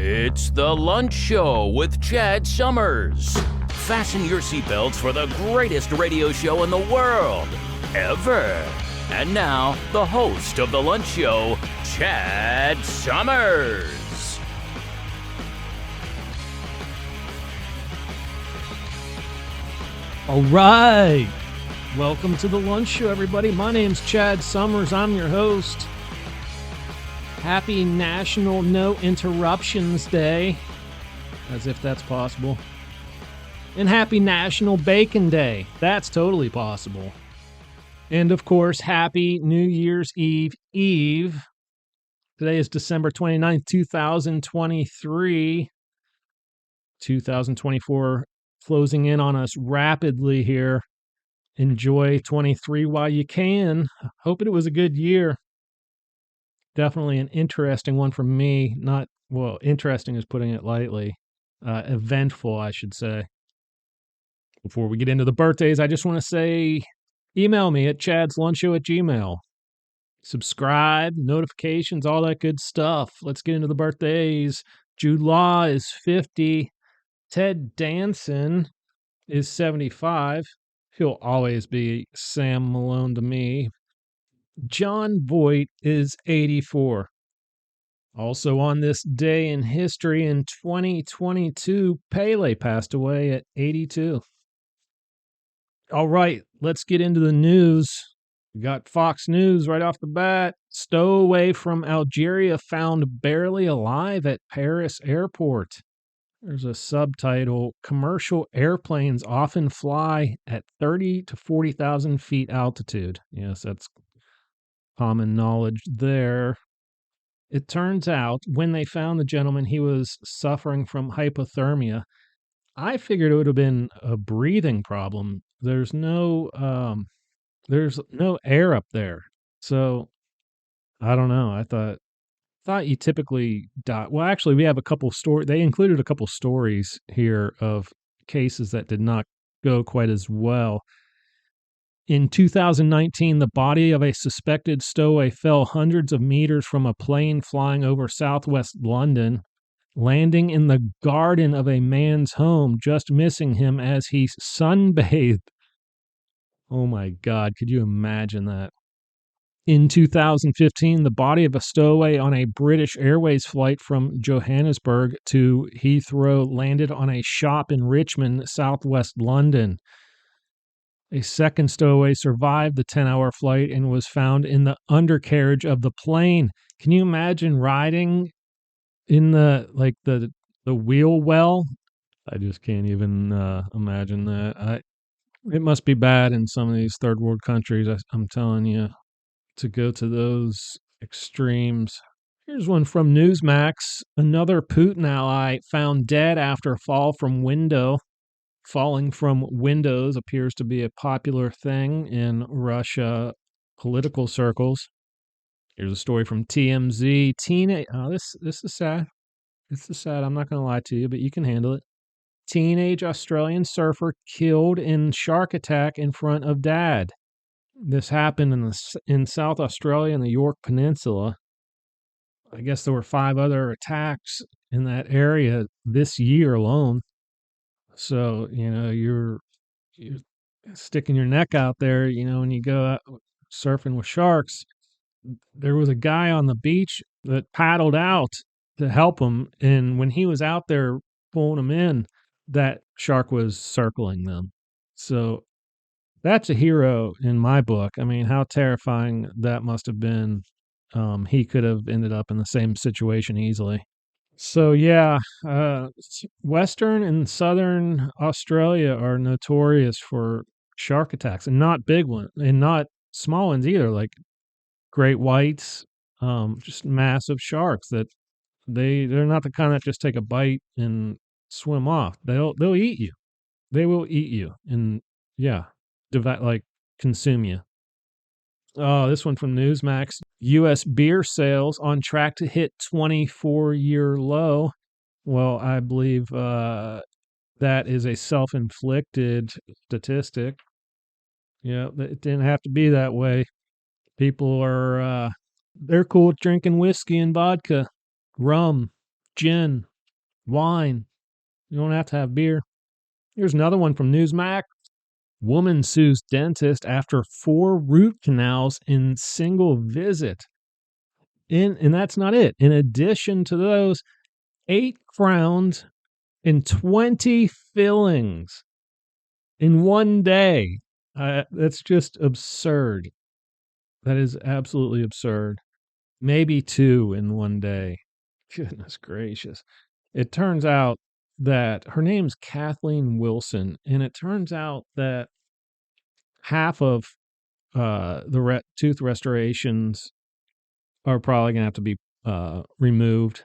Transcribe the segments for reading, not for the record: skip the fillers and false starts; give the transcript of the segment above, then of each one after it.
It's the Lunch Show with Chad Summers. Fasten your seatbelts for the greatest radio show in the world, ever. And now, the host of the Lunch Show, Chad Summers. All right. Welcome to the Lunch Show, everybody. My name's Chad Summers. I'm your host. Happy National No Interruptions Day, as if that's possible. And happy National Bacon Day. That's totally possible. And of course, happy New Year's Eve. Today is December 29th, 2023. 2024 closing in on us rapidly here. Enjoy 23 while you can. Hoping it was a good year. Definitely an interesting one for me. Interesting is putting it lightly. Eventful, I should say. Before we get into the birthdays, I just want to say, email me at chadslunchshow@gmail.com. Subscribe, notifications, all that good stuff. Let's get into the birthdays. Jude Law is 50. Ted Danson is 75. He'll always be Sam Malone to me. John Voight is 84. Also on this day in history in 2022, Pele passed away at 82. All right, let's get into the news. We got Fox News right off the bat. Stowaway from Algeria found barely alive at Paris airport. There's a subtitle, commercial airplanes often fly at 30 to 40,000 feet altitude. Yes, that's common knowledge there. It turns out when they found the gentleman, he was suffering from hypothermia. I figured it would have been a breathing problem. There's no air up there. So I don't know. I thought you typically die. Well, actually, we have a couple stories. They included a couple stories here of cases that did not go quite as well. In 2019, the body of a suspected stowaway fell hundreds of meters from a plane flying over southwest London, landing in the garden of a man's home, just missing him as he sunbathed. Oh my God, could you imagine that? In 2015, the body of a stowaway on a British Airways flight from Johannesburg to Heathrow landed on a shop in Richmond, southwest London. A second stowaway survived the 10-hour flight and was found in the undercarriage of the plane. Can you imagine riding in the wheel well? I just can't even imagine that. It must be bad in some of these third world countries, I'm telling you, to go to those extremes. Here's one from Newsmax. Another Putin ally found dead after fall from window. Falling from windows appears to be a popular thing in Russia political circles. Here's a story from TMZ. This is sad. This is sad. I'm not going to lie to you, but you can handle it. Teenage Australian surfer killed in shark attack in front of dad. This happened in South Australia in the York Peninsula. I guess there were 5 other attacks in that area this year alone. So, you're sticking your neck out there, when you go out surfing with sharks. There was a guy on the beach that paddled out to help him. And when he was out there pulling him in, that shark was circling them. So that's a hero in my book. I mean, how terrifying that must have been. He could have ended up in the same situation easily. So yeah, Western and Southern Australia are notorious for shark attacks, and not big ones, and not small ones either, like great whites, just massive sharks that they're not the kind that just take a bite and swim off. They'll eat you. They will eat you, and yeah, consume you. Oh, this one from Newsmax. U.S. beer sales on track to hit 24-year low. Well, I believe that is a self-inflicted statistic. Yeah, it didn't have to be that way. People are, they're cool with drinking whiskey and vodka, rum, gin, wine. You don't have to have beer. Here's another one from Newsmax. Woman sues dentist after 4 root canals in single visit. And that's not it. In addition to those, 8 crowns and 20 fillings in one day. That's just absurd. That is absolutely absurd. Maybe 2 in one day. Goodness gracious. It turns out that her name's Kathleen Wilson, and it turns out that half of the tooth restorations are probably going to have to be removed,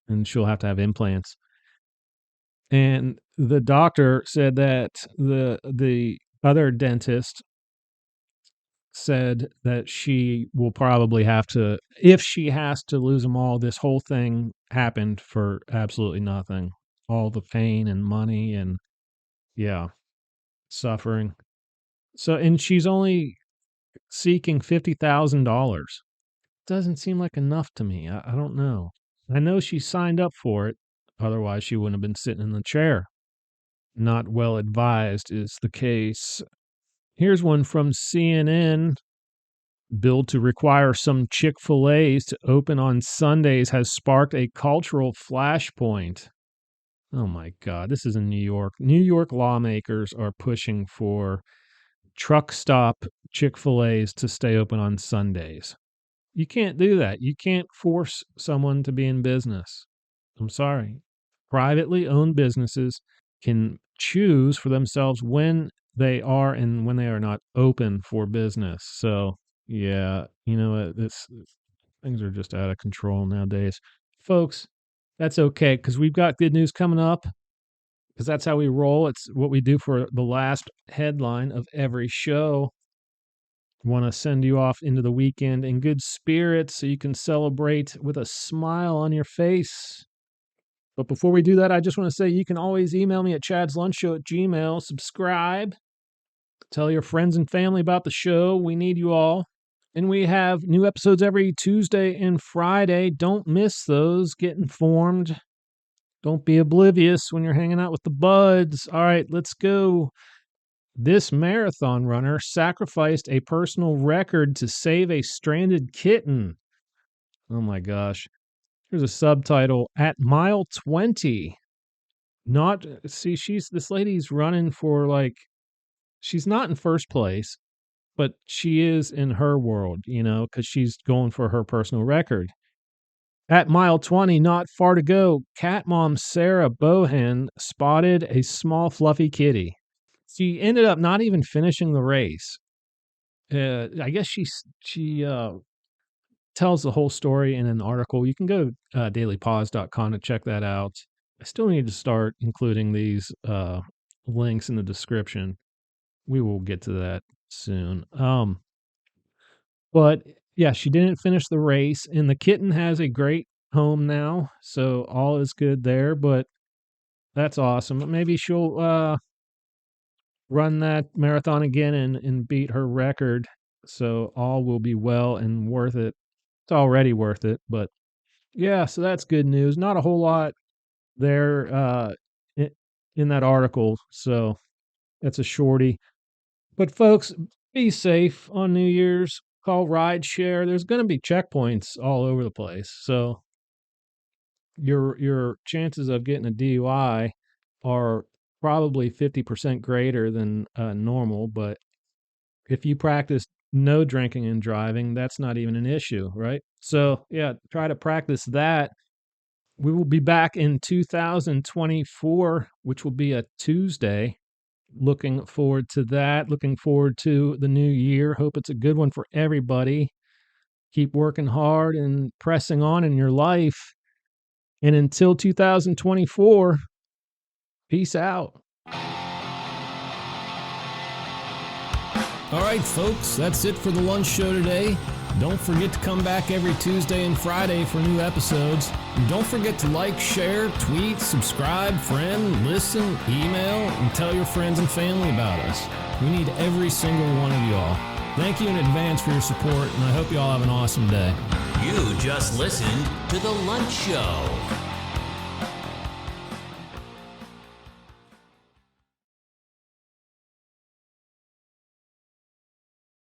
and she'll have to have implants. And the doctor said that the other dentist said that she will probably have to, if she has to lose them all, this whole thing happened for absolutely nothing. All the pain and money and, yeah, suffering. So, and she's only seeking $50,000. Doesn't seem like enough to me. I don't know. I know she signed up for it. Otherwise, she wouldn't have been sitting in the chair. Not well advised is the case. Here's one from CNN. Bill to require some Chick-fil-A's to open on Sundays has sparked a cultural flashpoint. Oh my God, this is in New York. New York lawmakers are pushing for truck stop Chick-fil-A's to stay open on Sundays. You can't do that. You can't force someone to be in business. I'm sorry. Privately owned businesses can choose for themselves when they are and when they are not open for business. So, yeah, you know, things are just out of control nowadays. Folks, that's okay because we've got good news coming up because that's how we roll. It's what we do for the last headline of every show. Want to send you off into the weekend in good spirits so you can celebrate with a smile on your face. But before we do that, I just want to say you can always email me at chadslunchshow@gmail.com. Subscribe. Tell your friends and family about the show. We need you all. And we have new episodes every Tuesday and Friday. Don't miss those. Get informed. Don't be oblivious when you're hanging out with the buds. All right, let's go. This marathon runner sacrificed a personal record to save a stranded kitten. Oh my gosh. Here's a subtitle. At mile 20. This lady's running for she's not in first place, but she is in her world, because she's going for her personal record. At mile 20, not far to go, cat mom Sarah Bohan spotted a small fluffy kitty. She ended up not even finishing the race. I guess she tells the whole story in an article. You can go to dailypause.com to check that out. I still need to start including these links in the description. We will get to that soon. But yeah, she didn't finish the race, and the kitten has a great home now, so all is good there. But that's awesome. Maybe she'll run that marathon again and beat her record. So all will be well and worth it. It's already worth it, but yeah, so that's good news. Not a whole lot there in that article, so that's a shorty. But folks, be safe on New Year's. Call rideshare. There's going to be checkpoints all over the place, so your chances of getting a DUI are probably 50% greater than normal. But if you practice no drinking and driving, that's not even an issue, right? So yeah, try to practice that. We will be back in 2024, which will be a Tuesday. Looking forward to that. Looking forward to the new year. Hope it's a good one for everybody. Keep working hard and pressing on in your life. And until 2024, peace out. All right, folks, that's it for the lunch show today. Don't forget to come back every Tuesday and Friday for new episodes. And don't forget to like, share, tweet, subscribe, friend, listen, email, and tell your friends and family about us. We need every single one of y'all. Thank you in advance for your support, and I hope you all have an awesome day. You just listened to The Lunch Show.